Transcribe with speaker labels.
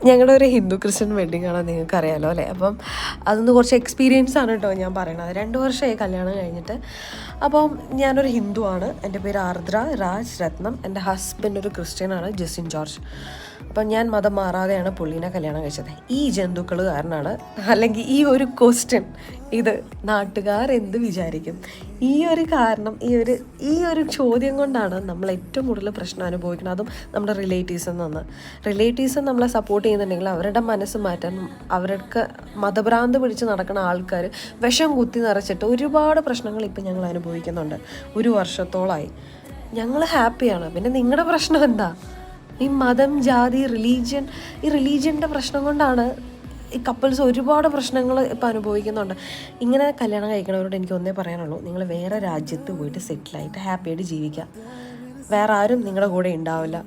Speaker 1: ഞങ്ങളുടെ ഒരു Hindu Christian wedding ആണ്, നിങ്ങൾക്ക് അറിയാമല്ലോ അല്ലേ. അപ്പം അതൊന്ന് കുറച്ച് എക്സ്പീരിയൻസ് ആണ് കേട്ടോ ഞാൻ പറയണത്. 2 വർഷമായി കല്യാണം കഴിഞ്ഞിട്ട്. അപ്പം ഞാനൊരു ഹിന്ദു ആണ്, എൻ്റെ പേര് ആർദ്ര രാജ് രത്നം. എൻ്റെ ഹസ്ബൻഡ് ഒരു ക്രിസ്ത്യനാണ്, ജെസിൻ ജോർജ്. അപ്പം ഞാൻ മതം മാറാതെയാണ് പുള്ളീനെ കല്യാണം കഴിച്ചത്. ഈ ജന്തുക്കൾ കാരണമാണ്, അല്ലെങ്കിൽ ഈ ഒരു ക്വസ്റ്റ്യൻ, ഇത് നാട്ടുകാർ എന്ത് വിചാരിക്കും, ഈ ഒരു കാരണം, ഈ ഒരു ചോദ്യം കൊണ്ടാണ് നമ്മൾ ഏറ്റവും കൂടുതൽ പ്രശ്നം അനുഭവിക്കുന്നത്. അതും നമ്മുടെ റിലേറ്റീവ്സിൽ നിന്ന്. റിലേറ്റീവ്സ് നമ്മളെ സപ്പോർട്ട് ചെയ്യുന്നുണ്ടെങ്കിൽ അവരുടെ മനസ്സ് മാറ്റാൻ, അവർക്ക് മതഭ്രാന്ത് പിടിച്ച് നടക്കുന്ന ആൾക്കാർ വിഷം കുത്തി നിറച്ചിട്ട് ഒരുപാട് പ്രശ്നങ്ങൾ ഇപ്പം ഞങ്ങൾ അനുഭവിക്കുന്നുണ്ട്. 1 വർഷത്തോളമായി ഞങ്ങൾ ഹാപ്പിയാണ്. പിന്നെ നിങ്ങളുടെ പ്രശ്നം എന്താ? ഈ മതം, ജാതി, ഈ റിലീജിയൻ്റെ പ്രശ്നം കൊണ്ടാണ് ഈ കപ്പിൾസ് ഒരുപാട് പ്രശ്നങ്ങൾ ഇപ്പം അനുഭവിക്കുന്നുണ്ട്. ഇങ്ങനെ കല്യാണം കഴിക്കണവരോട് എനിക്ക് ഒന്നേ പറയാനുള്ളൂ, നിങ്ങൾ വേറെ രാജ്യത്ത് പോയിട്ട് സെറ്റിലായിട്ട് ഹാപ്പിയായിട്ട് ജീവിക്കുക. വേറെ ആരും നിങ്ങളുടെ കൂടെ ഉണ്ടാവില്ല.